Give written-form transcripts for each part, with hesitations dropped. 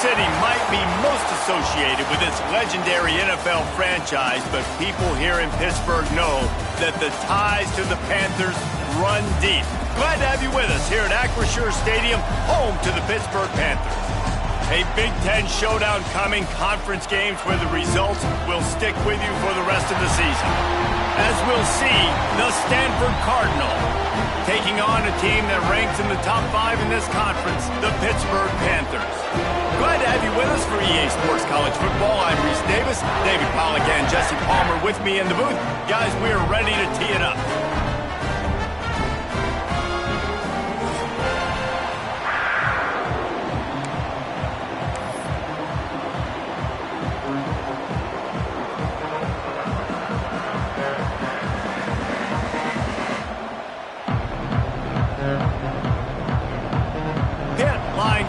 City might be most associated with its legendary NFL franchise, but people here in Pittsburgh know that the ties to the Panthers run deep. Glad to have you with us here at Acrisure Stadium, home to the Pittsburgh Panthers. A Big Ten showdown coming, conference games where the results will stick with you for the rest of the season. As we'll see, the Stanford Cardinal taking on a team that ranks in the top 5 in this conference, the Pittsburgh Panthers. Glad to have you with us for EA Sports College Football. I'm Reese Davis, David Pollack and Jesse Palmer with me in the booth. Guys, we are ready to tee it up.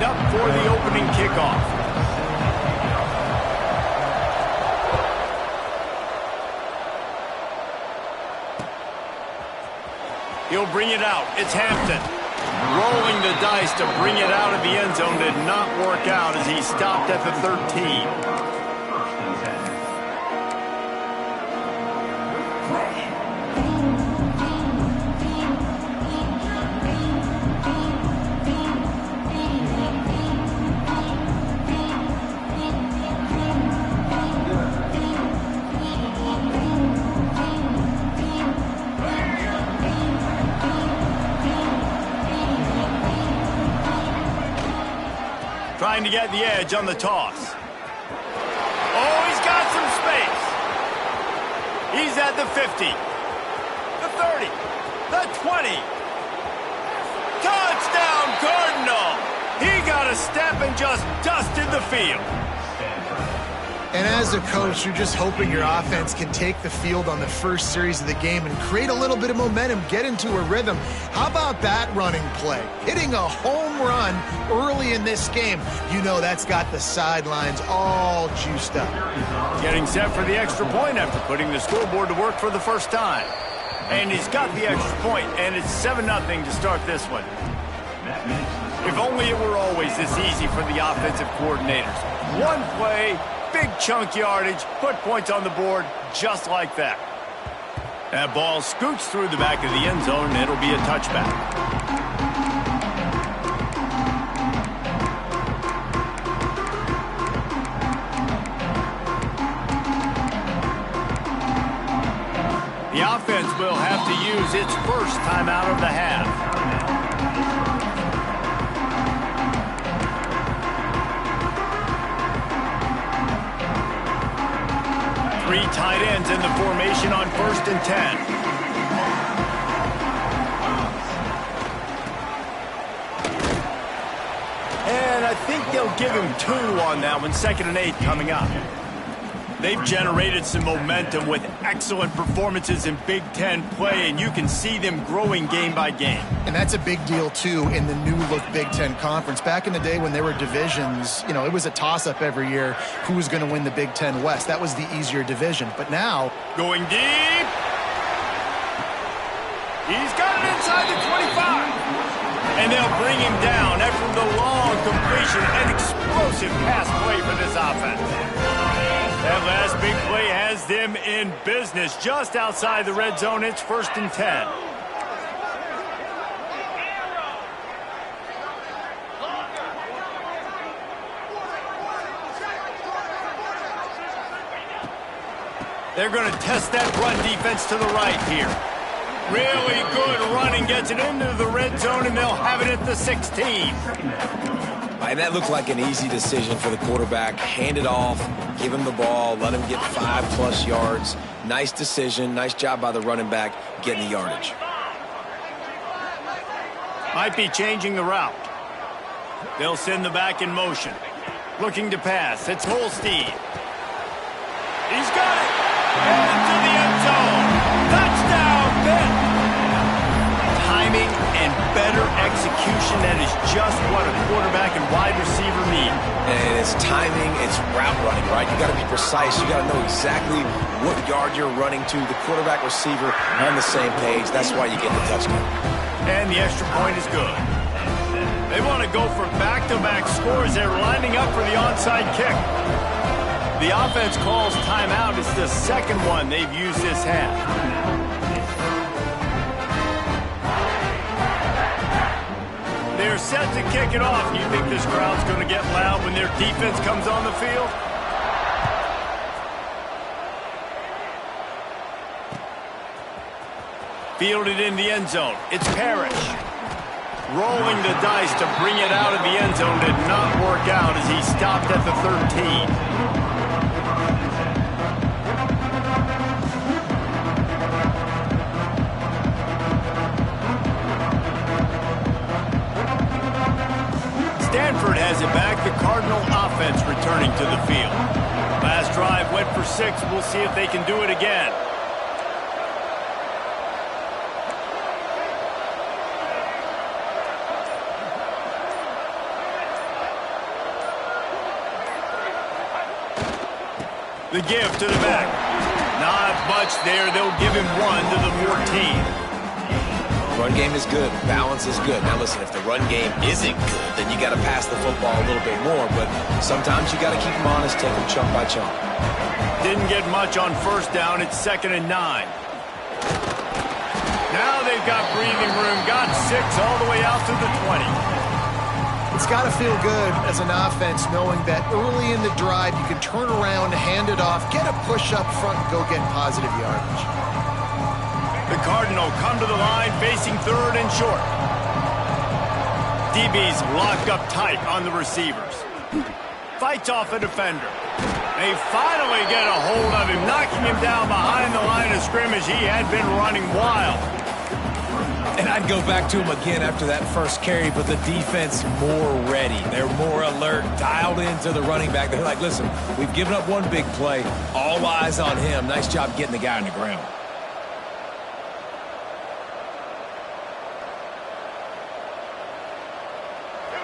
Up for the opening kickoff. He'll bring it out. It's Hampton. Rolling the dice to bring it out of the end zone did not work out as he stopped at the 13. Trying to get the edge on the toss. Oh, he's got some space. He's at the 50, the 30, the 20. Touchdown, Cardinal! He got a step and just dusted the field. And as a coach, you're just hoping your offense can take the field on the first series of the game and create a little bit of momentum, get into a rhythm. How about that running play? Hitting a home run early in this game. You know that's got the sidelines all juiced up. Getting set for the extra point after putting the scoreboard to work for the first time. And he's got the extra point, and it's 7-0 to start this one. If only it were always this easy for the offensive coordinators. One play, big chunk yardage, put points on the board just like that. That ball scoots through the back of the end zone, and it'll be a touchback. The offense will have to use its first timeout of the half. Three tight ends in the formation on 1st and 10. And I think they'll give him 2 on that one, 2nd and 8 coming up. They've generated some momentum with excellent performances in Big Ten play, and you can see them growing game by game. And that's a big deal, too, in the new-look Big Ten Conference. Back in the day when there were divisions, you know, it was a toss-up every year who was going to win the Big Ten West. That was the easier division. But now... Going deep. He's got it inside the 25. And they'll bring him down after the long completion and explosive pass play for this offense. That last big play has them in business just outside the red zone. It's 1st and 10. They're going to test that run defense to the right here. Really good running, gets it into the red zone, and they'll have it at the 16. And that looked like an easy decision for the quarterback. Hand it off, give him the ball, let him get 5+ yards. Nice decision, nice job by the running back getting the yardage. Might be changing the route. They'll send the back in motion. Looking to pass, it's Holstein. He's got it! Into the end zone! Touchdown, Pitt! Timing and better execution, that is just what a quarterback and wide receiver need. And it's timing, it's route running, right? You got to be precise. You got to know exactly what yard you're running to. The quarterback, receiver on the same page. That's why you get the touchdown. And the extra point is good. They want to go for back-to-back scores. They're lining up for the onside kick. The offense calls timeout. It's the second one they've used this half. They're set to kick it off. You think this crowd's going to get loud when their defense comes on the field? Fielded in the end zone. It's Parrish. Rolling the dice to bring it out of the end zone did not work out as he stopped at the 13. Stanford has it back. The Cardinal offense returning to the field. Last drive went for 6. We'll see if they can do it again. The give to the back. Not much there. They'll give him 1 to the 14. Run game is good. Balance is good. Now listen, if the run game isn't good, then you got to pass the football a little bit more. But sometimes you got to keep them honest, take them chunk by chunk. Didn't get much on first down. It's 2nd and 9. Now they've got breathing room. Got 6 all the way out to the 20. It's got to feel good as an offense knowing that early in the drive you can turn around, hand it off, get a push up front, and go get positive yardage. The Cardinal come to the line facing 3rd and short. DB's locked up tight on the receivers. Fights off a defender. They finally get a hold of him, knocking him down behind the line of scrimmage. He had been running wild. And I'd go back to him again after that first carry, but the defense more ready. They're more alert, dialed into the running back. They're like, listen, we've given up one big play. All eyes on him. Nice job getting the guy on the ground.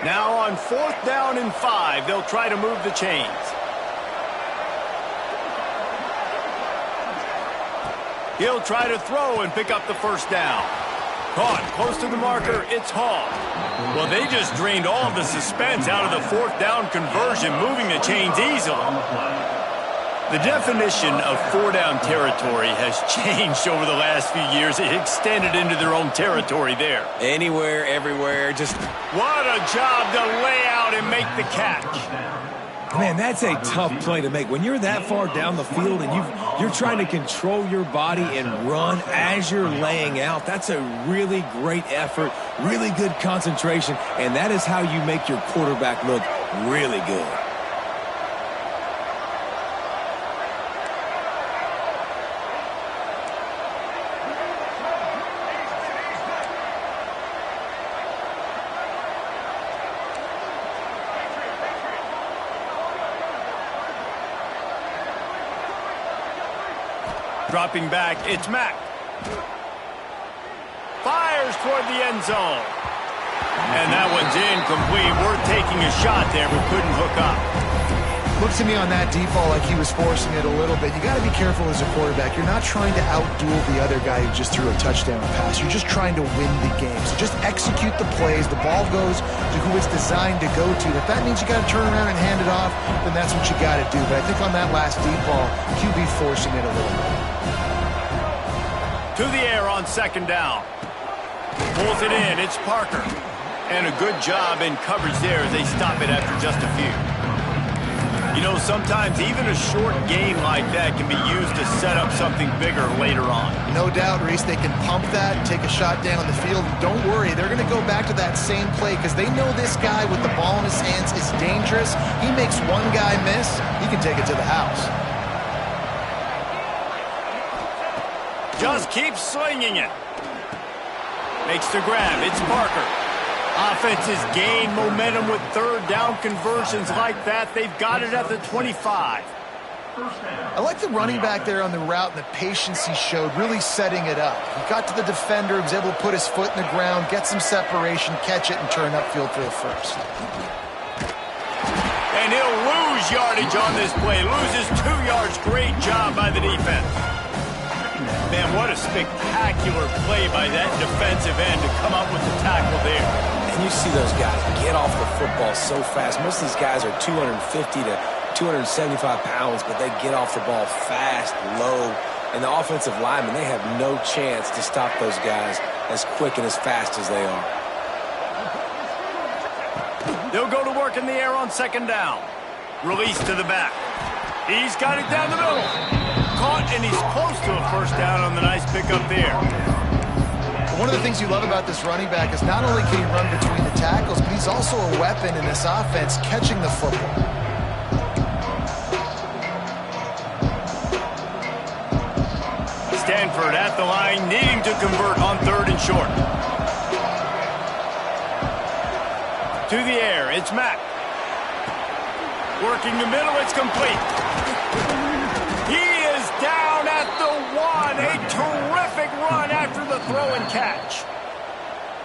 Now on 4th down and 5, they'll try to move the chains. He'll try to throw and pick up the first down. Caught close to the marker, it's Hall. Well, they just drained all of the suspense out of the 4th down conversion, moving the chains easily. The definition of 4-down territory has changed over the last few years. It extended into their own territory there. Anywhere, everywhere, just... What a job to lay out and make the catch. Man, that's a tough play to make. When you're that far down the field and you're trying to control your body and run as you're laying out, that's a really great effort, really good concentration, and that is how you make your quarterback look really good. Dropping back, it's Mack. Fires toward the end zone. And that one's incomplete. We're taking a shot there, but couldn't hook up. Looks to me on that deep ball like he was forcing it a little bit. You got to be careful as a quarterback. You're not trying to outduel the other guy who just threw a touchdown pass. You're just trying to win the game. So just execute the plays. The ball goes to who it's designed to go to. If that means you got to turn around and hand it off, then that's what you got to do. But I think on that last deep ball, QB forcing it a little bit. To the air on 2nd down. Pulls it in. It's Parker. And a good job in coverage there as they stop it after just a few. You know, sometimes even a short game like that can be used to set up something bigger later on. No doubt, Reese, they can pump that, take a shot down the field. And don't worry, they're going to go back to that same play because they know this guy with the ball in his hands is dangerous. He makes one guy miss, he can take it to the house. Just keep slinging it. Makes the grab. It's Parker. Offenses gain momentum with 3rd down conversions like that. They've got it at the 25. I like the running back there on the route and the patience he showed, really setting it up. He got to the defender, was able to put his foot in the ground, get some separation, catch it, and turn upfield for the first. And he'll lose yardage on this play. Loses 2 yards. Great job by the defense. Man, what a spectacular play by that defensive end to come up with the tackle there. And you see those guys get off the football so fast. Most of these guys are 250 to 275 pounds, but they get off the ball fast, low. And the offensive linemen, they have no chance to stop those guys as quick and as fast as they are. They'll go to work in the air on second down. Release to the back. He's got it down the middle. Caught, and he's close to a first down on the nice pickup there. One of the things you love about this running back is not only can he run between the tackles, but he's also a weapon in this offense catching the football. Stanford at the line, needing to convert on 3rd and short. To the air, it's Mack. Working the middle, it's complete. He is down at the 1. A terrific run after the throw and catch.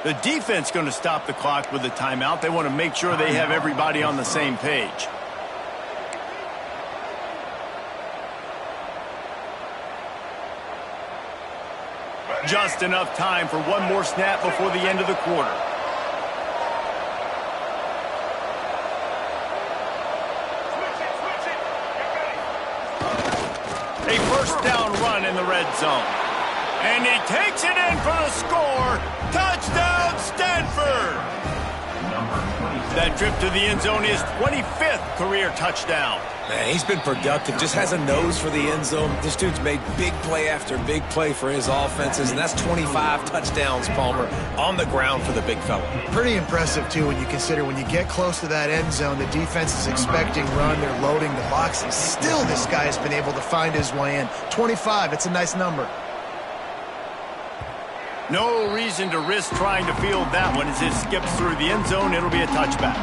The defense going to stop the clock with a timeout. They want to make sure they have everybody on the same page. Just enough time for one more snap before the end of the quarter. A first down run in the red zone. And he takes it in for the score. Touchdown, Stanford! That trip to the end zone is 25th career touchdown. Man, he's been productive, just has a nose for the end zone. This dude's made big play after big play for his offenses, and that's 25 touchdowns, Palmer, on the ground for the big fella. Pretty impressive, too, when you consider when you get close to that end zone, the defense is expecting run, they're loading the box, and still this guy has been able to find his way in. 25, it's a nice number. No reason to risk trying to field that one as it skips through the end zone. It'll be a touchback.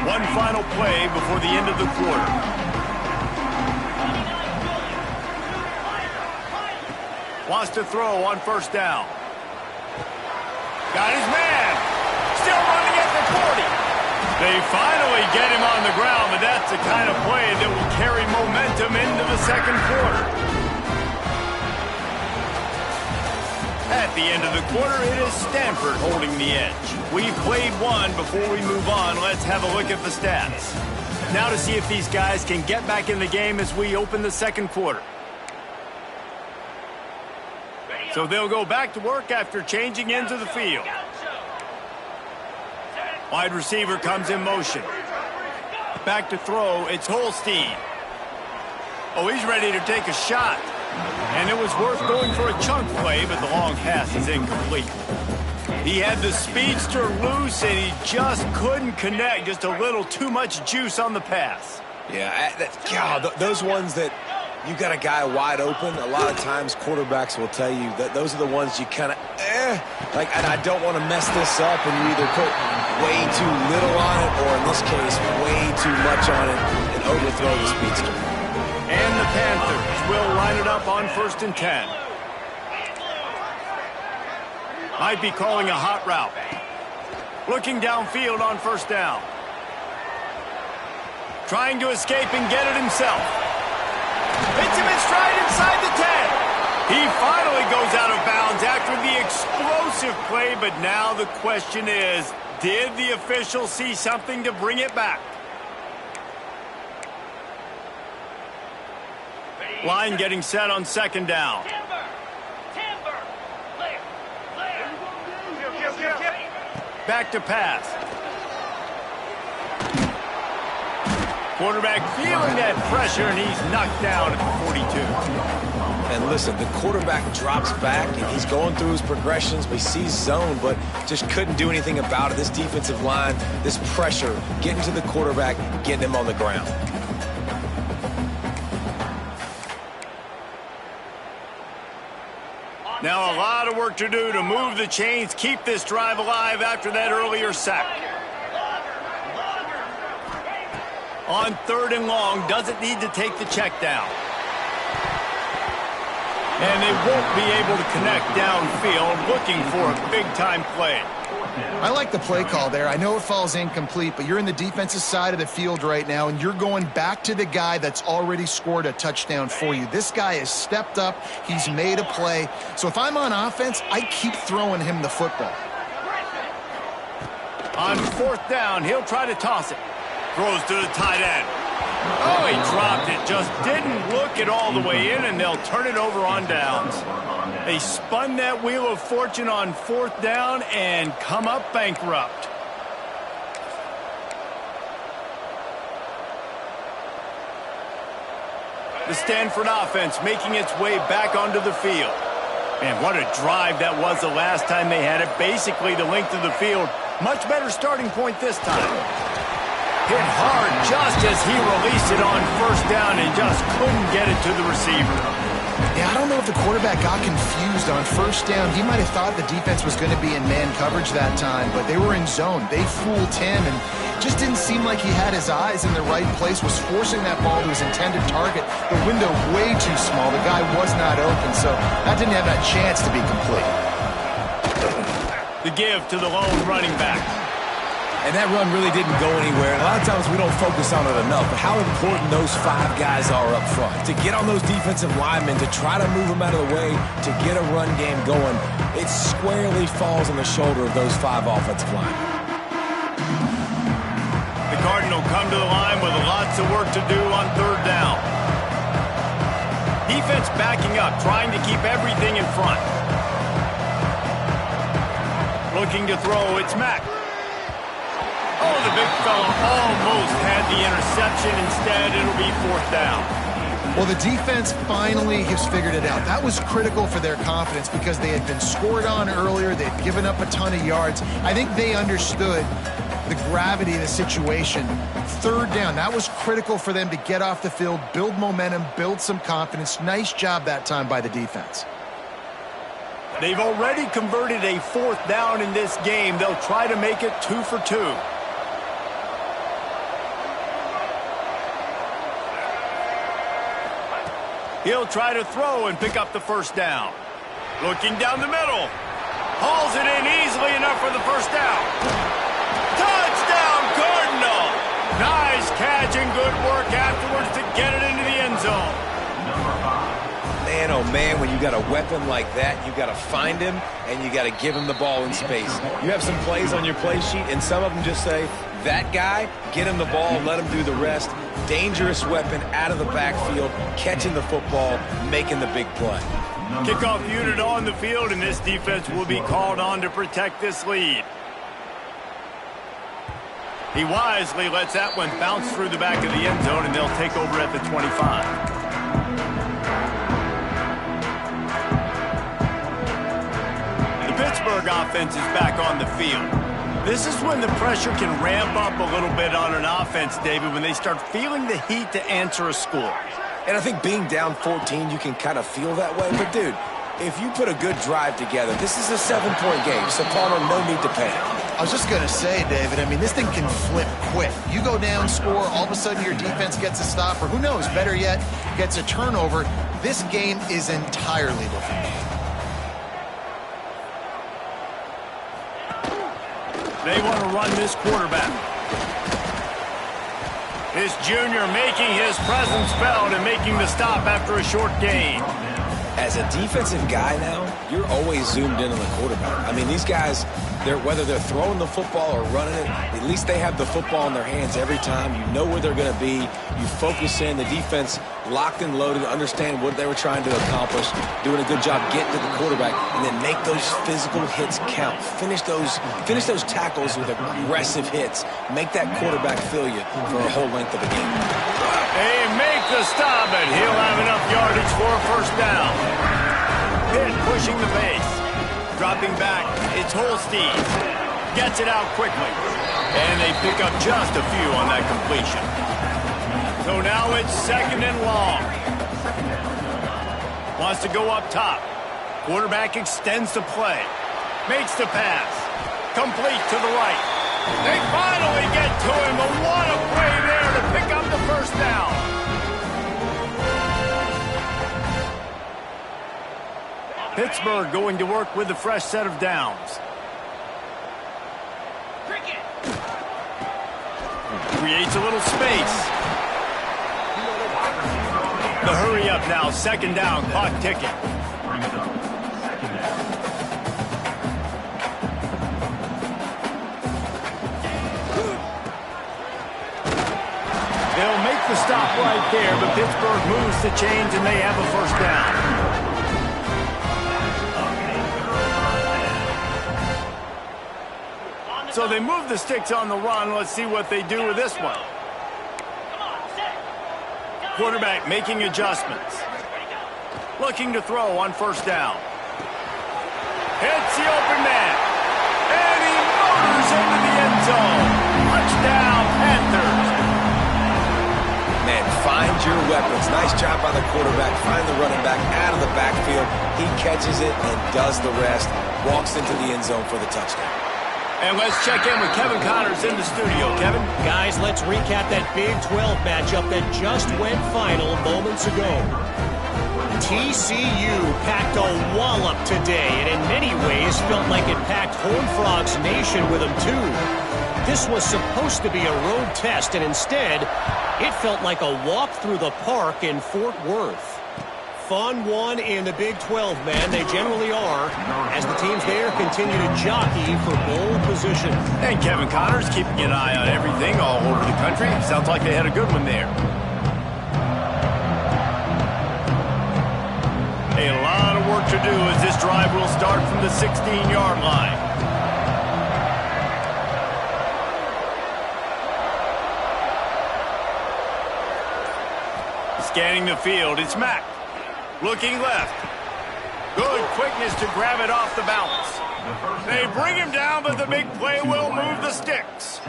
One final play before the end of the quarter. Wants to throw on first down. Got his man. Still running at the 40. They finally get him on the ground, but that's the kind of play that will carry momentum into the second quarter. At the end of the quarter, it is Stanford holding the edge. We've played one. Before we move on, let's have a look at the stats. Now to see if these guys can get back in the game as we open the second quarter. So they'll go back to work after changing into the field. Wide receiver comes in motion. Back to throw, it's Holstein. Oh, he's ready to take a shot. And it was worth going for a chunk play, but the long pass is incomplete. He had the speedster loose, and he just couldn't connect. Just a little too much juice on the pass. Yeah, God, those ones that you got a guy wide open, a lot of times quarterbacks will tell you that those are the ones you kind of, like, and I don't want to mess this up, and you either put way too little on it, or in this case, way too much on it, and overthrow the speedster. And the Panthers will line it up on 1st and 10. Might be calling a hot route. Looking downfield on first down. Trying to escape and get it himself. Hits him in stride inside the 10. He finally goes out of bounds after the explosive play, but now the question is, did the official see something to bring it back? Line getting set on second down. Back to pass. Quarterback feeling that pressure, and he's knocked down at the 42. And listen, the quarterback drops back, and he's going through his progressions. We see zone, but just couldn't do anything about it. This defensive line, this pressure, getting to the quarterback, getting him on the ground. Now a lot of work to do to move the chains, keep this drive alive after that earlier sack. On 3rd and long, doesn't need to take the check down. And they won't be able to connect downfield, looking for a big-time play. I like the play call there. I know it falls incomplete, but you're in the defensive side of the field right now, and you're going back to the guy that's already scored a touchdown for you. This guy has stepped up. He's made a play. So if I'm on offense, I keep throwing him the football. On fourth down, he'll try to toss it. Throws to the tight end. Oh, he dropped it. Just didn't look it all the way in, and they'll turn it over on downs. They spun that wheel of fortune on fourth down and come up bankrupt. The Stanford offense making its way back onto the field. And what a drive that was the last time they had it. Basically the length of the field. Much better starting point this time. Hit hard just as he released it on first down and just couldn't get it to the receiver. Yeah, I don't know if the quarterback got confused on first down. He might have thought the defense was going to be in man coverage that time, but they were in zone. They fooled him, and just didn't seem like he had his eyes in the right place, was forcing that ball to his intended target. The window way too small. The guy was not open, so that didn't have that chance to be complete. The give to the lone running back. And that run really didn't go anywhere. And a lot of times we don't focus on it enough, but how important those 5 guys are up front. To get on those defensive linemen, to try to move them out of the way, to get a run game going, it squarely falls on the shoulder of those 5 offensive linemen. The Cardinals come to the line with lots of work to do on third down. Defense backing up, trying to keep everything in front. Looking to throw, it's Mack. Oh, the big fella almost had the interception. Instead, it'll be fourth down. Well, the defense finally has figured it out. That was critical for their confidence because they had been scored on earlier. They'd given up a ton of yards. I think they understood the gravity of the situation. Third down, that was critical for them to get off the field, build momentum, build some confidence. Nice job that time by the defense. They've already converted a fourth down in this game. They'll try to make it 2 for 2. He'll try to throw and pick up the first down. Looking down the middle. Hauls it in easily enough for the first down. Touchdown, Cardinal! Nice catch and good work afterwards to get it into the end zone. Man, oh man, when you got a weapon like that, you got to find him and you got to give him the ball in space. You have some plays on your play sheet, and some of them just say, that guy, get him the ball, let him do the rest. Dangerous weapon out of the backfield, catching the football, making the big play. Kickoff unit on the field, and this defense will be called on to protect this lead. He wisely lets that one bounce through the back of the end zone, and they'll take over at the 25. Pittsburgh offense is back on the field. This is when the pressure can ramp up a little bit on an offense, David, when they start feeling the heat to answer a score. And I think being down 14, you can kind of feel that way. But, dude, if you put a good drive together, this is a 7-point game, so Palmer, no need to panic. I was just going to say, David, I mean, this thing can flip quick. You go down, score, all of a sudden your defense gets a stop, or who knows, better yet, gets a turnover. This game is entirely different. They want to run this quarterback. This junior making his presence felt and making the stop after a short gain. As a defensive guy now, you're always zoomed in on the quarterback. I mean, these guys, whether they're throwing the football or running it, at least they have the football in their hands every time. You know where they're going to be. You focus in. The defense locked and loaded, understand what they were trying to accomplish, doing a good job getting to the quarterback, and then make those physical hits count. Finish those tackles with aggressive hits. Make that quarterback feel you for a whole length of the game. They make the stop, and he'll have enough yardage for a first down. Pitt pushing the base. Dropping back, it's Holstein. Gets it out quickly. And they pick up just a few on that completion. So now it's second and long. Wants to go up top. Quarterback extends the play. Makes the pass. Complete to the right. They finally get to him, but what a play there to pick up the first down. Pittsburgh going to work with a fresh set of downs. Creates a little space. The hurry up now, second down, clock ticking. They'll make the stop right there, but Pittsburgh moves the chains and they have a first down. So they move the sticks on the run. Let's see what they do with this one. Quarterback making adjustments. Looking to throw on first down. Hits the open man. And he motors into the end zone. Touchdown, Panthers. Man, find your weapons. Nice job by the quarterback. Find the running back out of the backfield. He catches it and does the rest. Walks into the end zone for the touchdown. And let's check in with Kevin Connors in the studio. Kevin? Guys, let's recap that Big 12 matchup that just went final moments ago. TCU packed a wallop today, and in many ways felt like it packed Horned Frogs Nation with them, too. This was supposed to be a road test, and instead, it felt like a walk through the park in Fort Worth. Fun one in the Big 12, man. They generally are, as the teams there continue to jockey for bowl position. And Kevin Connors keeping an eye on everything all over the country. Sounds like they had a good one there. A lot of work to do as this drive will start from the 16-yard line. Scanning the field, it's Mack. Looking left. Good quickness to grab it off the bounce. They bring him down, but the big play will move the sticks.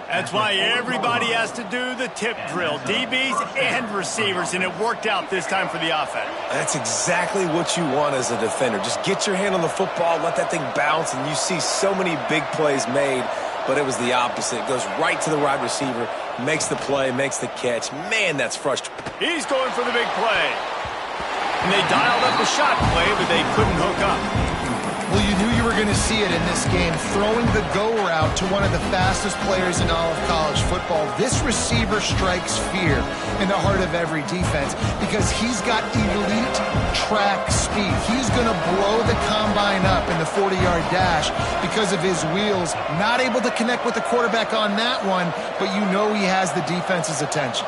That's why everybody has to do the tip drill, DBs and receivers, and it worked out this time for the offense. That's exactly what you want as a defender. Just get your hand on the football, let that thing bounce, and you see so many big plays made, but it was the opposite. It goes right to the wide receiver, makes the play, makes the catch. Man, that's frustrating. He's going for the big play. And they dialed up the shot play, but they couldn't hook up. Well, you knew you were going to see it in this game, throwing the go route to one of the fastest players in all of college football. This receiver strikes fear in the heart of every defense because he's got elite track speed. He's going to blow the combine up in the 40-yard dash because of his wheels. Not able to connect with the quarterback on that one, but you know he has the defense's attention.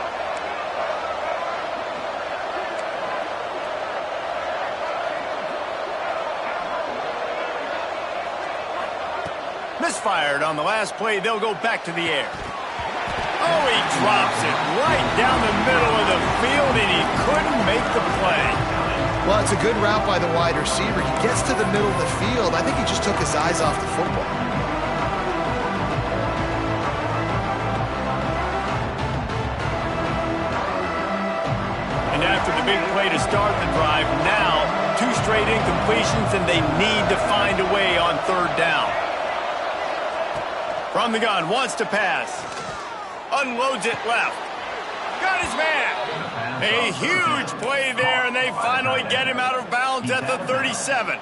Misfired on the last play. They'll go back to the air. Oh, he drops it right down the middle of the field, and he couldn't make the play. Well, it's a good route by the wide receiver. He gets to the middle of the field. I think he just took his eyes off the football. And after the big play to start the drive, now 2 straight incompletions, and they need to find a way on third down. From the gun, wants to pass. Unloads it left. Got his man. A huge play there, and they finally get him out of bounds at the 37.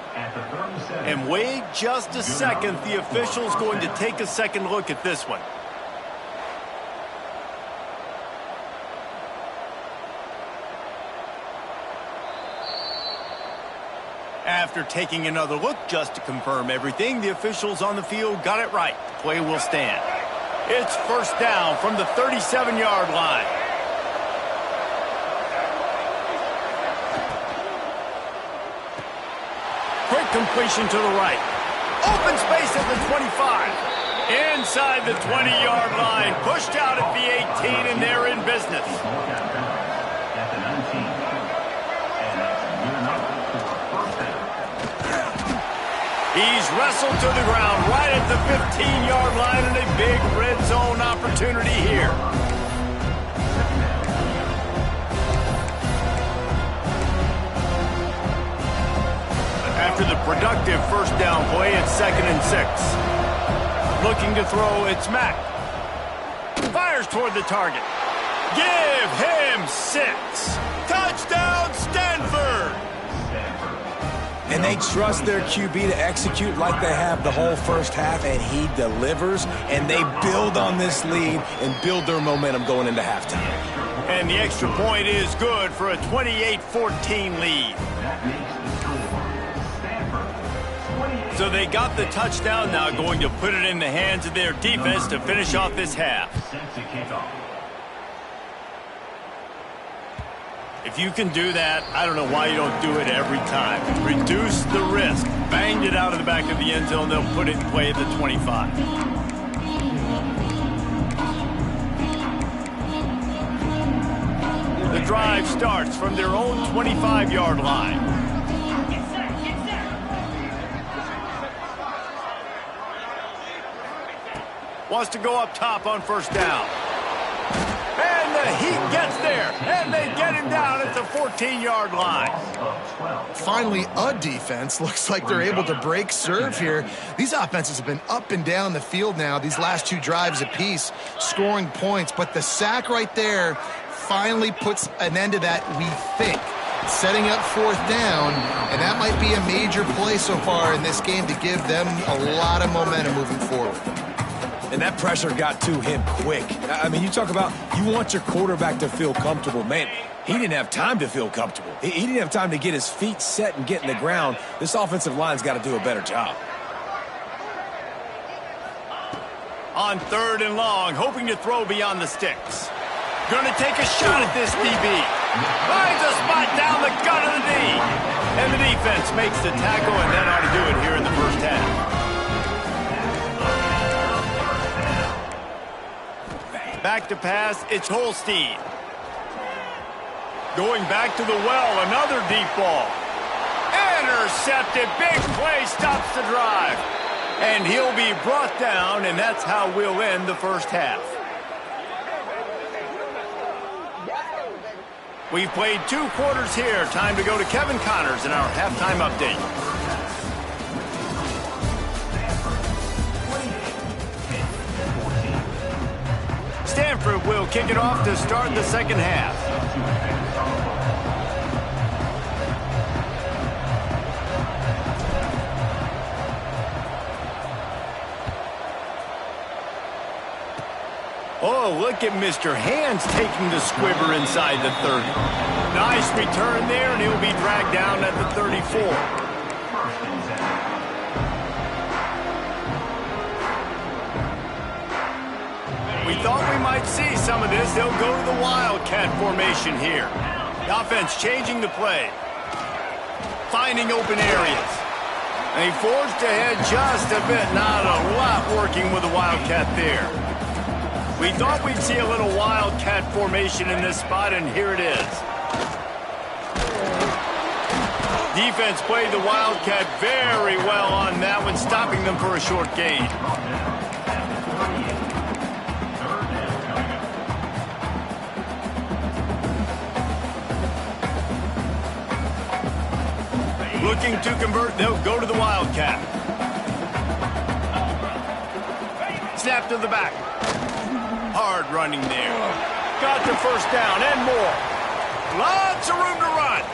And wait just a second. The official's going to take a second look at this one. After taking another look just to confirm everything, the officials on the field got it right. The play will stand. It's first down from the 37-yard line. Quick completion to the right. Open space at the 25. Inside the 20-yard line. Pushed out at the 18, and they're in business. He's wrestled to the ground right at the 15-yard line, and a big red zone opportunity here. After the productive first down play, it's 2nd and 6. Looking to throw, it's Mack. Fires toward the target. Give him 6. Touchdown, Stanford! And they trust their QB to execute like they have the whole first half, and he delivers, and they build on this lead and build their momentum going into halftime. And the extra point is good for a 28-14 lead. So they got the touchdown, now going to put it in the hands of their defense to finish off this half. If you can do that, I don't know why you don't do it every time. Reduce the risk. Banged it out of the back of the end zone. They'll put it in play at the 25. The drive starts from their own 25-yard line. Wants to go up top on first down. And the Heat gets there. And they get him down at the 14-yard line. Finally, a defense. Looks like they're able to break serve here. These offenses have been up and down the field now, these last two drives apiece, scoring points. But the sack right there finally puts an end to that, we think. Setting up fourth down, and that might be a major play so far in this game to give them a lot of momentum moving forward. And that pressure got to him quick. I mean, you talk about you want your quarterback to feel comfortable. Man, he didn't have time to feel comfortable. He didn't have time to get his feet set and get in the ground. This offensive line's got to do a better job. On third and long, hoping to throw beyond the sticks. Going to take a shot at this DB. Finds a spot down the gut of the knee. And the defense makes the tackle, and that ought to do it here in the first half. Back to pass, it's Holstein. Going back to the well, another deep ball. Intercepted, big play, stops the drive. And he'll be brought down, and that's how we'll end the first half. We've played 2 quarters here. Time to go to Kevin Connors in our halftime update. Stanford will kick it off to start the second half. Oh, look at Mr. Hands taking the squibber inside the 30. Nice return there, and he'll be dragged down at the 34. We thought we might see some of this. They'll go to the Wildcat formation here. The offense changing the play. Finding open areas. And he forged ahead just a bit. Not a lot working with the Wildcat there. We thought we'd see a little Wildcat formation in this spot, and here it is. Defense played the Wildcat very well on that one, stopping them for a short gain. Looking to convert, they'll go to the Wildcat. Snap to the back. Hard running there. Got the first down and more. Lots of room to run.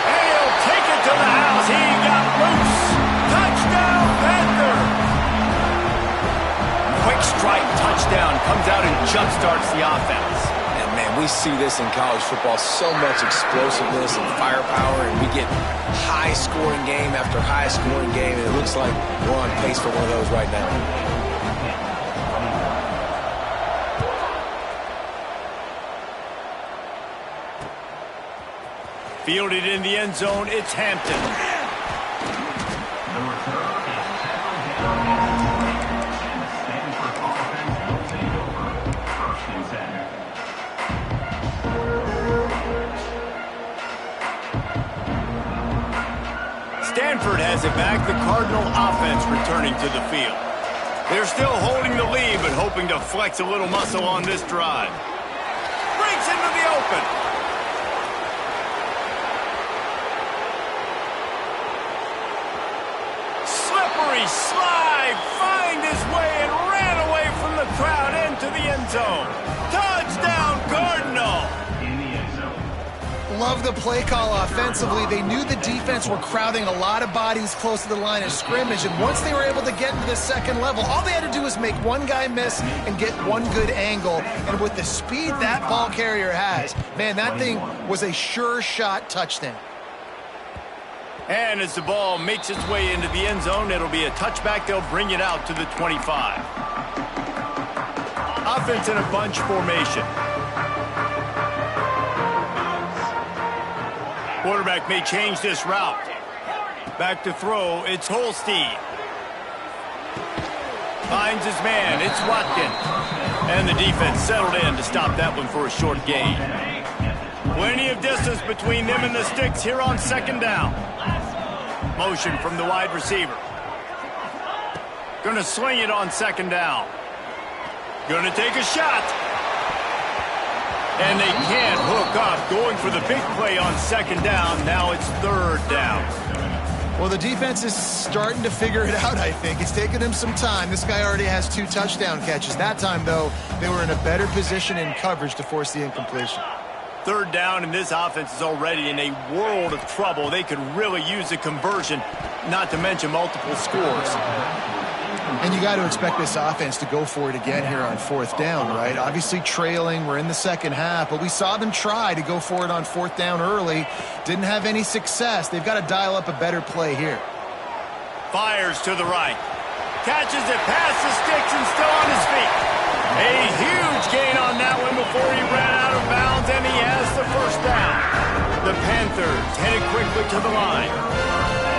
And he'll take it to the house. He got loose. Touchdown, Panther. Quick strike touchdown. Comes out and jump-starts the offense. And, man, we see this in college football. So much explosiveness and firepower, and we get high-scoring game after high-scoring game, and it looks like we're on pace for one of those right now. Fielded in the end zone, it's Hampton. Stanford has it back, the Cardinal offense returning to the field. They're still holding the lead, but hoping to flex a little muscle on this drive. Breaks into the open. Slide, find his way, and ran away from the crowd into the end zone. Touchdown, Cardinal! love the play call offensively. They knew the defense were crowding a lot of bodies close to the line of scrimmage, and once they were able to get into the second level, all they had to do was make one guy miss and get one good angle. And with the speed that ball carrier has, man, that thing was a sure shot touchdown. And as the ball makes its way into the end zone, it'll be a touchback. They'll bring it out to the 25. Offense in a bunch formation. Quarterback may change this route. Back to throw, it's Holstein. Finds his man, it's Watkins. And the defense settled in to stop that one for a short gain. Plenty of distance between them and the sticks here on second down. Motion from the wide receiver. Gonna sling it on second down. Gonna take a shot. And they can't hook up. Going for the big play on second down. Now it's third down. Well, the defense is starting to figure it out, I think. It's taken them some time. This guy already has 2 touchdown catches. That time, though, they were in a better position in coverage to force the incompletion. Third down, and this offense is already in a world of trouble. They could really use a conversion, not to mention multiple scores. And you got to expect this offense to go for it again here on fourth down, right? Obviously trailing, we're in the second half, but we saw them try to go for it on fourth down early. Didn't have any success. They've got to dial up a better play here. Fires to the right. Catches it past the sticks and still on his feet. A huge gain on that one before he ran out of bounds, and he has the first down. The Panthers headed quickly to the line.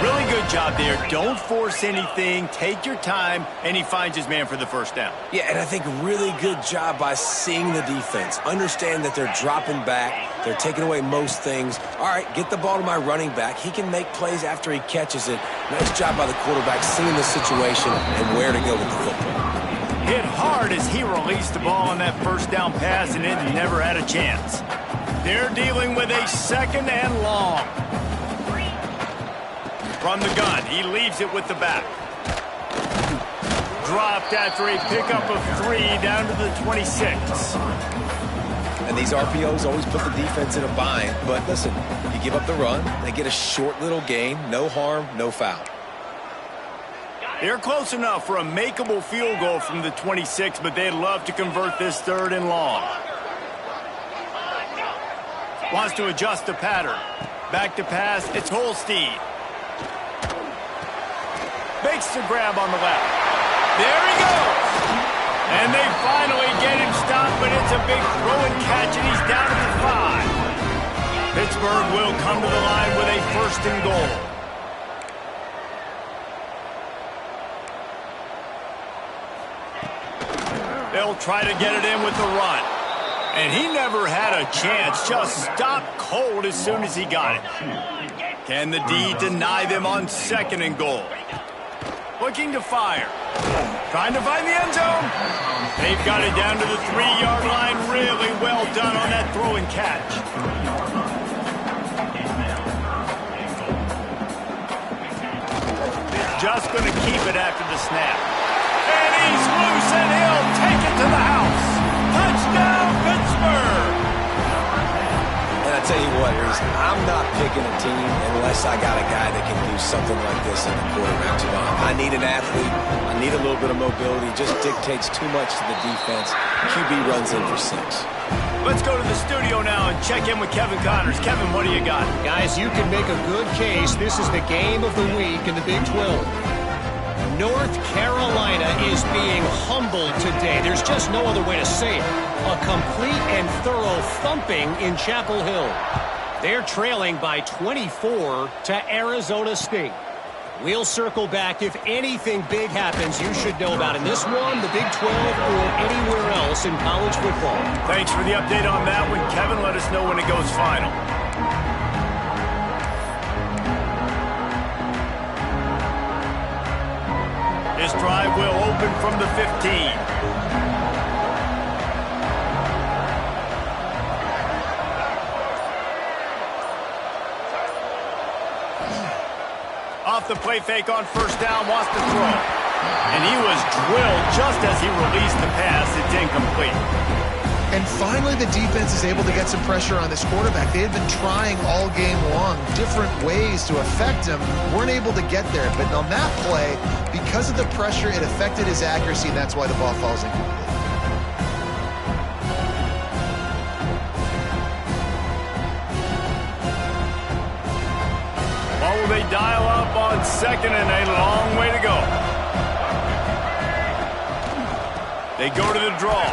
Really good job there. Don't force anything. Take your time, and he finds his man for the first down. Yeah, and I think really good job by seeing the defense. Understand that they're dropping back. They're taking away most things. All right, get the ball to my running back. He can make plays after he catches it. Nice job by the quarterback seeing the situation and where to go with the football. Hit hard as he released the ball on that first down pass, and it never had a chance. They're dealing with a second and long. From the gun, he leaves it with the back. Dropped after a pickup of 3 down to the 26. And these RPOs always put the defense in a bind. But listen, you give up the run, they get a short little gain. No harm, no foul. They're close enough for a makeable field goal from the 26, but they'd love to convert this third and long. Wants to adjust the pattern. Back to pass, it's Holstein. Makes the grab on the left. There he goes. And they finally get him stopped, but it's a big throw and catch, and he's down at the 5. Pittsburgh will come to the line with a first and goal. They'll try to get it in with the run. And he never had a chance, just stopped cold as soon as he got it. Can the D deny them on second and goal? Looking to fire. Trying to find the end zone. They've got it down to the 3-yard line. Really well done on that throw and catch. Just going to keep it after the snap. And he's loose, and he'll take it to the house. Touchdown, Pittsburgh! And I tell you what, Reese, I'm not picking a team unless I got a guy that can do something like this in the quarterback spot. I need an athlete. I need a little bit of mobility. It just dictates too much to the defense. QB runs in for 6. Let's go to the studio now and check in with Kevin Connors. Kevin, what do you got? Guys, you can make a good case. This is the game of the week in the Big 12. North Carolina is being humbled today. There's just no other way to say it. A complete and thorough thumping in Chapel Hill. They're trailing by 24 to Arizona State. We'll circle back. If anything big happens, you should know about in this one, the Big 12, or anywhere else in college football. Thanks for the update on that one, Kevin. Let us know when it goes final. This drive will open from the 15. Off the play fake on first down, wants to throw. And he was drilled just as he released the pass. It's incomplete. And finally, the defense is able to get some pressure on this quarterback. They had been trying all game long different ways to affect him, weren't able to get there. But on that play, because of the pressure, it affected his accuracy, and that's why the ball falls incomplete. What will they dial up on second and a long way to go? They go to the draw.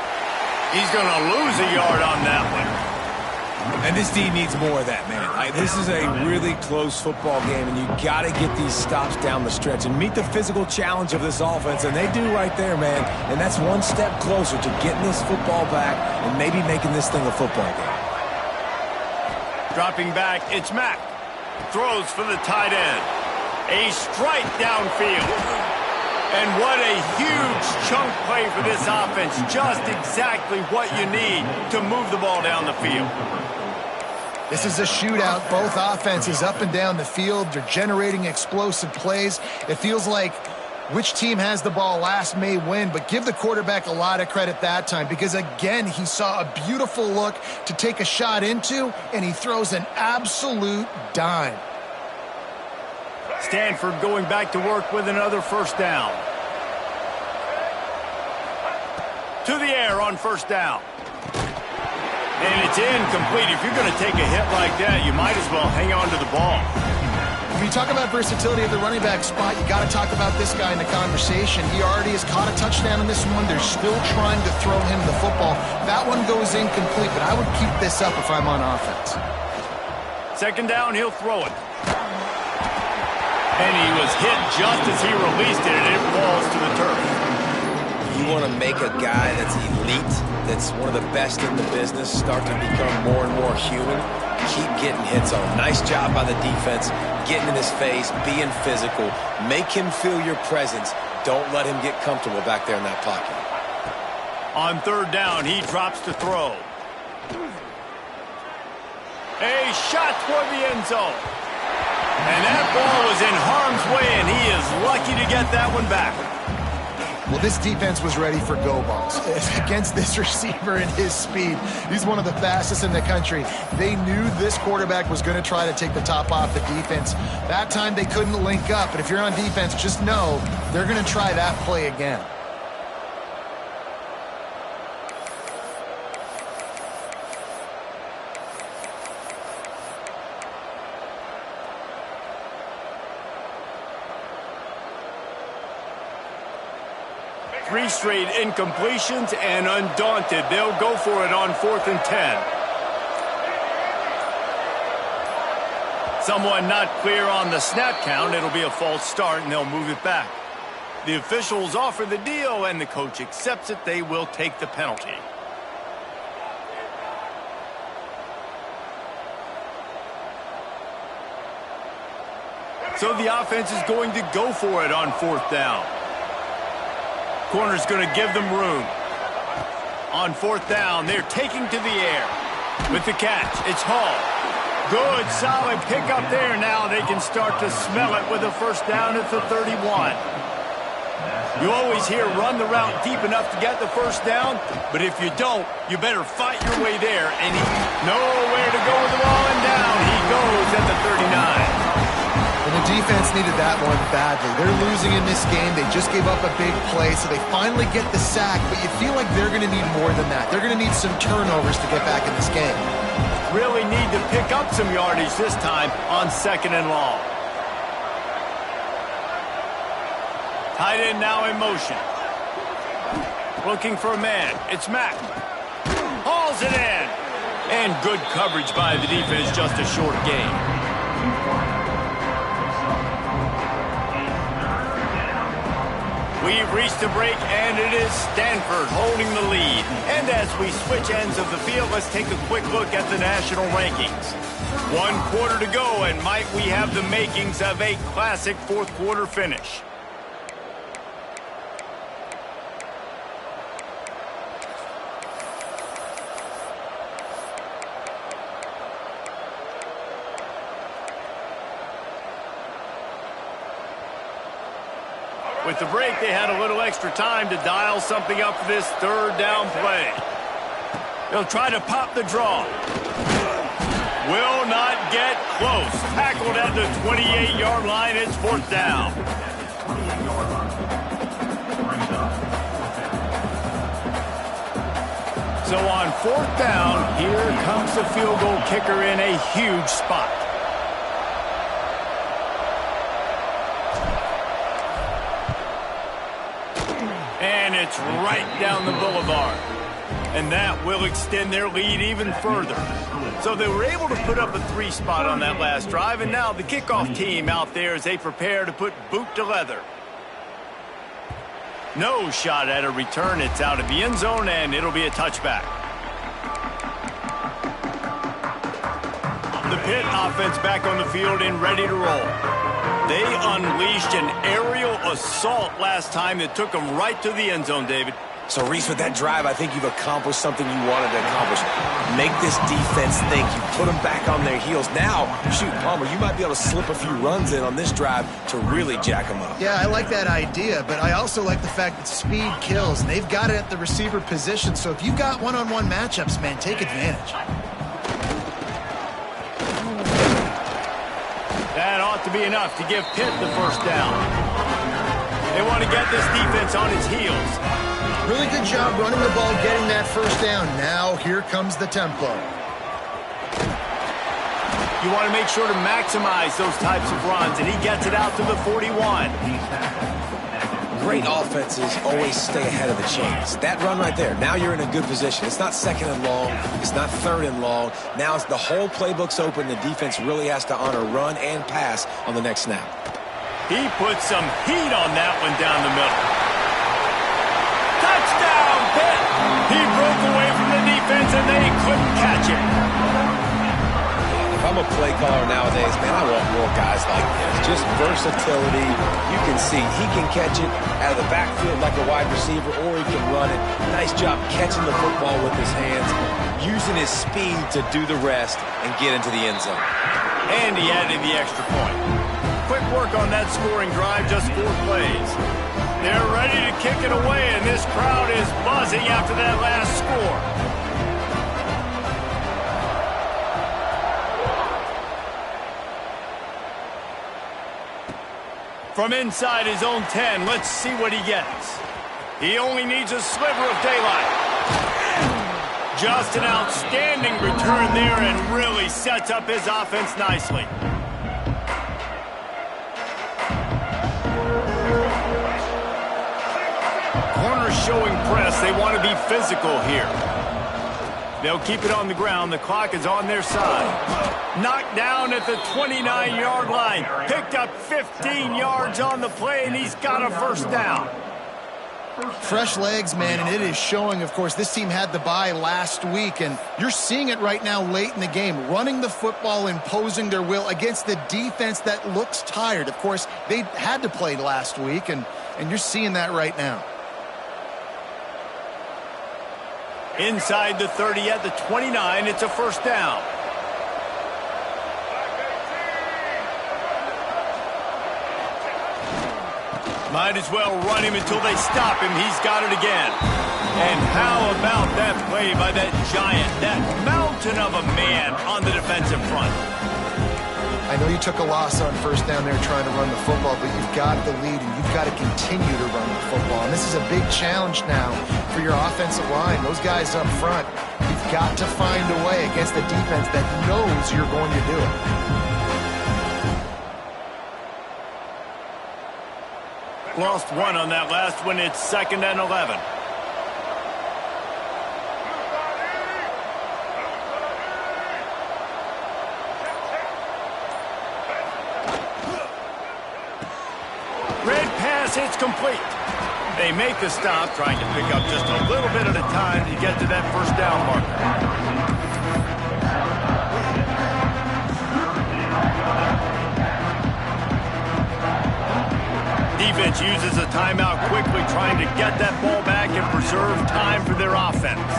He's going to lose a yard on that one. And this D needs more of that, man. This is a really close football game, and you got to get these stops down the stretch and meet the physical challenge of this offense, and they do right there, man. And that's one step closer to getting this football back and maybe making this thing a football game. Dropping back, it's Mack. Throws for the tight end. A strike downfield. And what a huge chunk play for this offense. Just exactly what you need to move the ball down the field. This is a shootout. Both offenses up and down the field. They're generating explosive plays. It feels like which team has the ball last may win, but give the quarterback a lot of credit that time because, again, he saw a beautiful look to take a shot into, and he throws an absolute dime. Stanford going back to work with another first down. To the air on first down. And it's incomplete. If you're going to take a hit like that, you might as well hang on to the ball. When you talk about versatility of the running back spot, you got to talk about this guy in the conversation. He already has caught a touchdown in this one. They're still trying to throw him the football. That one goes incomplete, but I would keep this up if I'm on offense. Second down, he'll throw it. And he was hit just as he released it, and it falls to the turf. You want to make a guy that's elite, that's one of the best in the business, start to become more and more human. Keep getting hits on him. Nice job by the defense, getting in his face, being physical. Make him feel your presence. Don't let him get comfortable back there in that pocket. On third down, he drops to throw. A shot toward the end zone. And that ball was in harm's way, and he is lucky to get that one back. Well, this defense was ready for go balls against this receiver and his speed. He's one of the fastest in the country. They knew this quarterback was going to try to take the top off the defense. That time they couldn't link up, but if you're on defense, just know they're going to try that play again. Three straight incompletions, and undaunted, they'll go for it on 4th and 10. Someone not clear on the snap count. It'll be a false start, and they'll move it back. The officials offer the deal, and the coach accepts it. They will take the penalty. So the offense is going to go for it on 4th down. Corner's going to give them room. On 4th down, they're taking to the air. With the catch, it's Hall. Good, solid pickup there. Now they can start to smell it with a first down at the 31. You always hear run the route deep enough to get the first down, but if you don't, you better fight your way there. And he nowhere to go with the ball, and down he goes at the 39. And the defense needed that one badly. They're losing in this game. They just gave up a big play, so they finally get the sack, but you feel like they're going to need more than that. They're going to need some turnovers to get back in this game. Really need to pick up some yardage this time on 2nd and long. Tight end now in motion. Looking for a man. It's Mack. Hauls it in. And good coverage by the defense, just a short gain. We've reached a break, and it is Stanford holding the lead. And as we switch ends of the field, let's take a quick look at the national rankings. 1 quarter to go, and might we have the makings of a classic 4th quarter finish. With the break, they had a little extra time to dial something up for this 3rd down play. They'll try to pop the draw. Will not get close. Tackled at the 28-yard line. It's 4th down. So on 4th down, here comes the field goal kicker in a huge spot. And it's right down the boulevard. And that will extend their lead even further. So they were able to put up a 3 spot on that last drive, and now the kickoff team out there as they prepare to put boot to leather. No shot at a return. It's out of the end zone, and it'll be a touchback. The Pitt offense back on the field and ready to roll. They unleashed an aerial assault last time that took them right to the end zone, David. So, Reese, with that drive, I think you've accomplished something you wanted to accomplish. Make this defense think. You put them back on their heels. Now, shoot, Palmer, you might be able to slip a few runs in on this drive to really jack them up. Yeah, I like that idea, but I also like the fact that speed kills, and they've got it at the receiver position. So if you've got one-on-one matchups, man, take advantage. That ought to be enough to give Pitt the 1st down. They want to get this defense on its heels. Really good job running the ball, getting that 1st down. Now, here comes the tempo. You want to make sure to maximize those types of runs, and he gets it out to the 41. Great offenses always stay ahead of the chains. That run right there, now you're in a good position. It's not 2nd and long. It's not 3rd and long. Now it's the whole playbook's open. The defense really has to honor run and pass on the next snap. He put some heat on that one down the middle. Touchdown, Pitt! He broke away from the defense, and they couldn't catch him. If I'm a play caller nowadays, man, I want more guys like this. Just versatility. You can see he can catch it out of the backfield like a wide receiver, or he can run it. Nice job catching the football with his hands, using his speed to do the rest and get into the end zone. And he added the extra point. Quick work on that scoring drive, just 4 plays. They're ready to kick it away, and this crowd is buzzing after that last score. From inside his own 10, let's see what he gets. He only needs a sliver of daylight. Just an outstanding return there and really sets up his offense nicely. Showing press. They want to be physical here. They'll keep it on the ground. The clock is on their side. Knocked down at the 29-yard line. Picked up 15 yards on the play, and he's got a 1st down. Fresh legs, man, and it is showing, of course. This team had the bye last week, and you're seeing it right now late in the game. Running the football, imposing their will against the defense that looks tired. Of course, they had to play last week, and you're seeing that right now. Inside the 30 at the 29, it's a 1st down. Might as well run him until they stop him. He's got it again. And how about that play by that giant, that mountain of a man on the defensive front? I know you took a loss on 1st down there trying to run the football, but you've got the lead, and you've got to continue to run the football. And this is a big challenge now for your offensive line. Those guys up front, you've got to find a way against a defense that knows you're going to do it. Lost 1 on that last one. It's 2nd and 11. It's complete. They make the stop, trying to pick up just a little bit at a time to get to that 1st down marker. Defense uses a timeout quickly, trying to get that ball back and preserve time for their offense.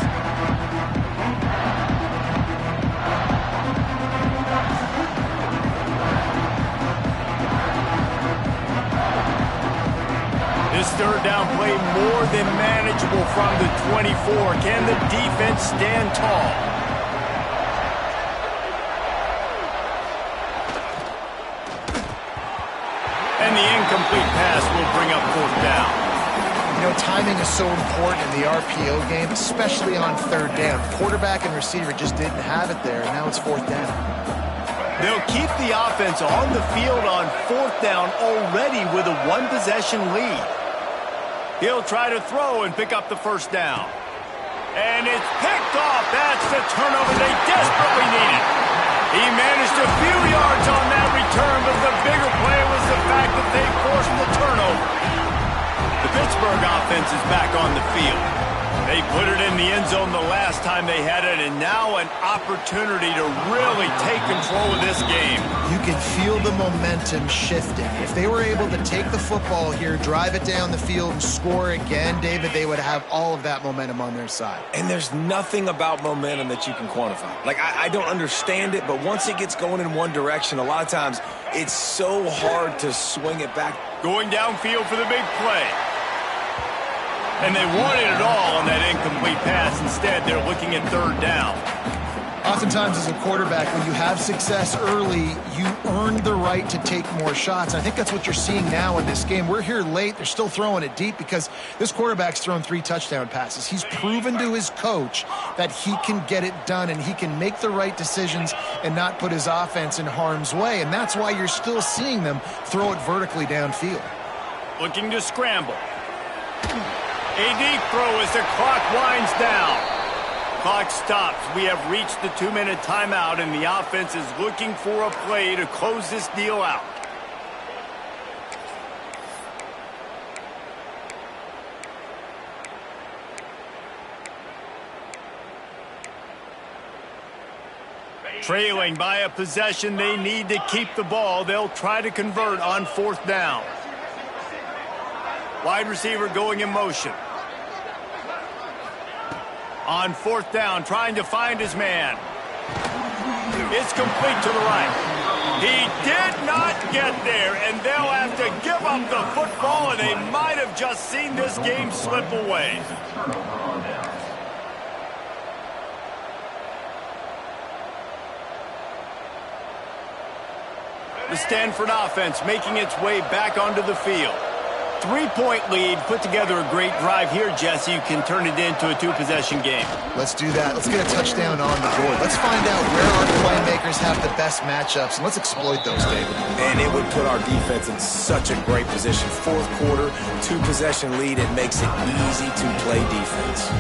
This third down play more than manageable from the 24. Can the defense stand tall? And the incomplete pass will bring up fourth down. You know, timing is so important in the RPO game, especially on third down. Quarterback and receiver just didn't have it there, and now it's fourth down. They'll keep the offense on the field on fourth down already with a one-possession lead. He'll try to throw and pick up the first down. And it's picked off. That's the turnover they desperately needed. He managed a few yards on that return, but the bigger play was the fact that they forced the turnover. The Pittsburgh offense is back on the field. They put it in the end zone the last time they had it, and now an opportunity to really take control of this game. You can feel the momentum shifting. If they were able to take the football here, drive it down the field, and score again, David, they would have all of that momentum on their side. And there's nothing about momentum that you can quantify. Like, I don't understand it, but once it gets going in one direction, a lot of times it's so hard to swing it back. Going downfield for the big play. And they wanted it all on that incomplete pass. Instead, they're looking at third down. Oftentimes as a quarterback, when you have success early, you earn the right to take more shots. I think that's what you're seeing now in this game. We're here late. They're still throwing it deep because this quarterback's thrown 3 touchdown passes. He's proven to his coach that he can get it done and he can make the right decisions and not put his offense in harm's way. And that's why you're still seeing them throw it vertically downfield. Looking to scramble. A deep throw as the clock winds down. Clock stops. We have reached the 2-minute timeout, and the offense is looking for a play to close this deal out. Trailing by a possession, they need to keep the ball. They'll try to convert on fourth down. Wide receiver going in motion. On fourth down, trying to find his man. It's complete to the right. He did not get there, and they'll have to give up the football, and they might have just seen this game slip away. The Stanford offense making its way back onto the field. 3-point lead, put together a great drive here, Jesse. You can turn it into a 2-possession game. Let's do that. Let's get a touchdown on the board. Let's find out where our playmakers have the best matchups, and let's exploit those, David. And it would put our defense in such a great position. Fourth quarter, 2-possession lead. It makes it easy to play defense.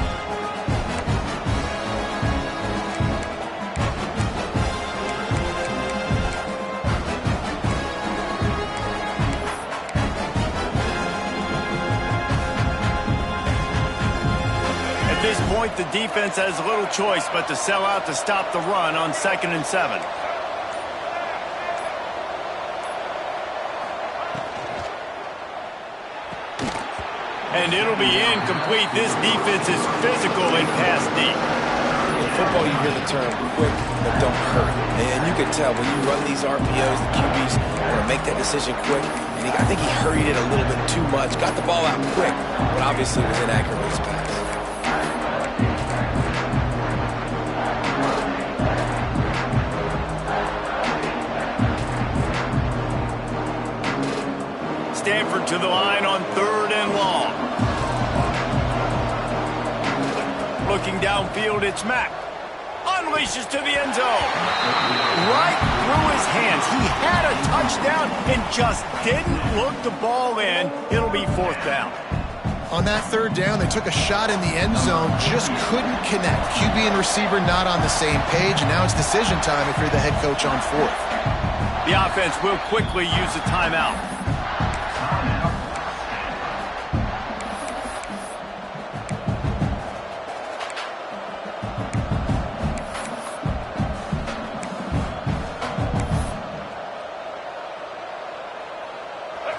At this point, the defense has little choice but to sell out to stop the run on 2nd and 7. And it'll be incomplete. This defense is physical and pass deep. In football, you hear the term quick, but don't hurry. And you can tell when you run these RPOs, the QBs want to make that decision quick. And I think he hurried it a little bit too much. Got the ball out quick, but obviously was inaccurate with his pass. Stanford to the line on 3rd and long. Looking downfield, it's Mack. Unleashes to the end zone. Right through his hands. He had a touchdown and just didn't look the ball in. It'll be 4th down. On that 3rd down, they took a shot in the end zone, just couldn't connect. QB and receiver not on the same page, and now it's decision time if you're the head coach on 4th. The offense will quickly use the timeout.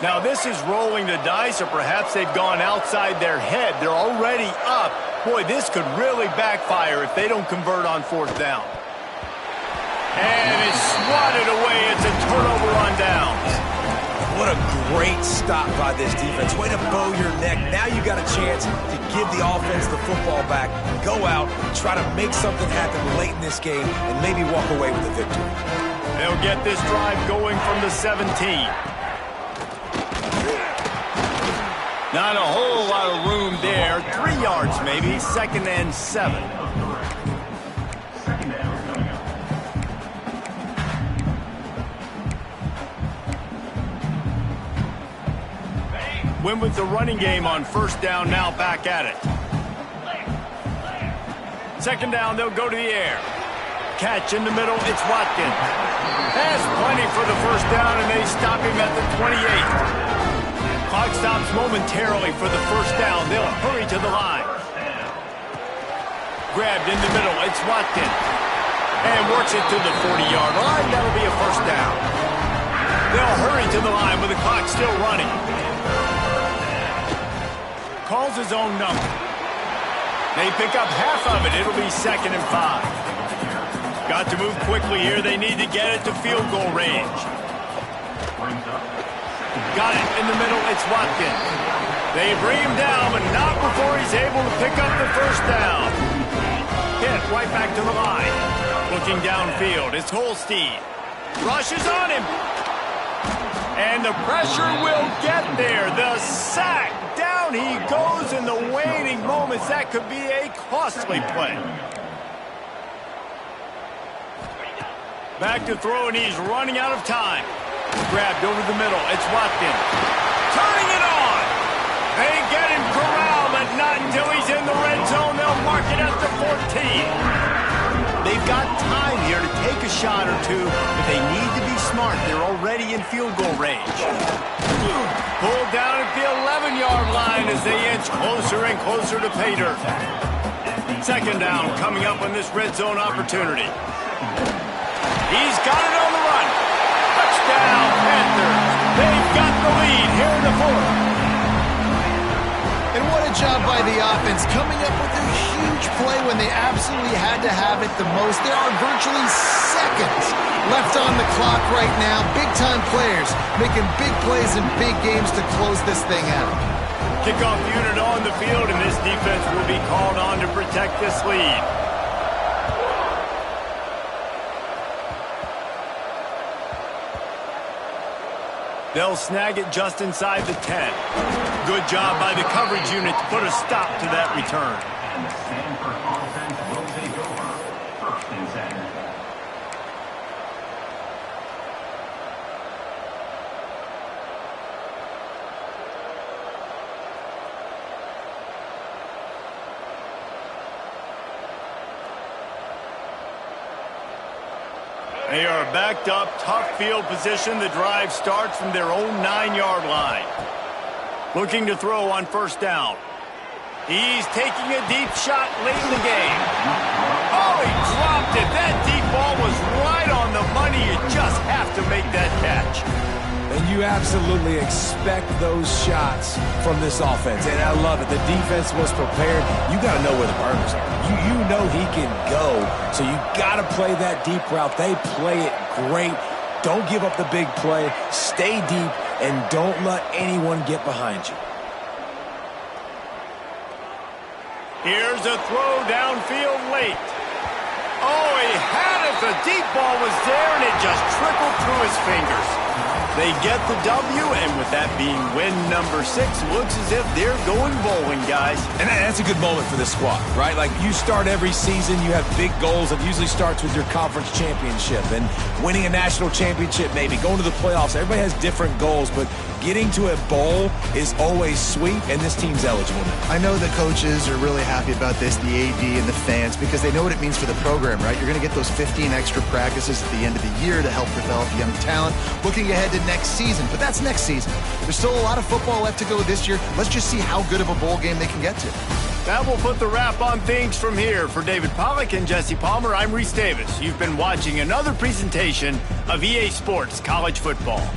Now this is rolling the dice, or perhaps they've gone outside their head. They're already up. Boy, this could really backfire if they don't convert on 4th down. And it's swatted away. It's a turnover on downs. What a great stop by this defense. Way to bow your neck. Now you got a chance to give the offense the football back, go out, try to make something happen late in this game, and maybe walk away with a victory. They'll get this drive going from the 17. Not a whole lot of room there. 3 yards maybe. 2nd and 7. Win with the running game on 1st down, now back at it. 2nd down, they'll go to the air. Catch in the middle, it's Watkins. Has plenty for the 1st down, and they stop him at the 28. Clock stops momentarily for the 1st down. They'll hurry to the line. Grabbed in the middle, it's Watkins. And works it to the 40-yard line. That'll be a 1st down. They'll hurry to the line with the clock still running. Calls his own number. They pick up half of it. It'll be 2nd and 5. Got to move quickly here. They need to get it to field goal range. Got it in the middle. It's Watkins. They bring him down, but not before he's able to pick up the 1st down. Hit right back to the line. Looking downfield. It's Holstein. Rushes on him. And the pressure will get there. The sack. Down he goes in the waning moments. That could be a costly play. Back to throw, and he's running out of time. Grabbed over the middle. It's Watkins. Turning it on. They get him corralled, but not until he's in the red zone. They'll mark it at the 14. They've got time here to take a shot or two, but they need to be smart. They're already in field goal range. Pulled down at the 11-yard line as they inch closer and closer to pay dirt. 2nd down coming up on this red zone opportunity. He's got it on the run. Touchdown, Panthers. They've got the lead here in the 4th. And what a job by the offense, coming up with a huge play when they absolutely had to have it the most. There are virtually seconds left on the clock right now. Big-time players making big plays in big games to close this thing out. Kickoff unit on the field, and this defense will be called on to protect this lead. They'll snag it just inside the 10. Good job by the coverage unit to put a stop to that return. And the Stanford offense will take over. 1st and 10. They are backed up, tough field position. The drive starts from their own 9-yard line. Looking to throw on 1st down. He's taking a deep shot late in the game. Oh, he dropped it. That deep ball was right on the money. You just have to make that catch. And you absolutely expect those shots from this offense. And I love it. The defense was prepared. You got to know where the burners are. You know he can go. So you got to play that deep route. They play it great. Don't give up the big play. Stay deep and don't let anyone get behind you. Here's a throw downfield late. Oh, he had it. The deep ball was there, and it just trickled through his fingers. They get the W, and with that being win number 6, looks as if they're going bowling, guys. And that's a good moment for this squad, right? Like, you start every season, you have big goals. It usually starts with your conference championship and winning a national championship, maybe going to the playoffs. Everybody has different goals, but getting to a bowl is always sweet, and this team's eligible now. I know the coaches are really happy about this, the AD and the fans, because they know what it means for the program, right? You're going to get those 15 extra practices at the end of the year to help develop young talent. Looking ahead to next season, but that's next season. There's still a lot of football left to go this year. Let's just see how good of a bowl game they can get to. That will put the wrap on things from here. For David Pollack and Jesse Palmer, I'm Reese Davis. You've been watching another presentation of EA Sports College Football.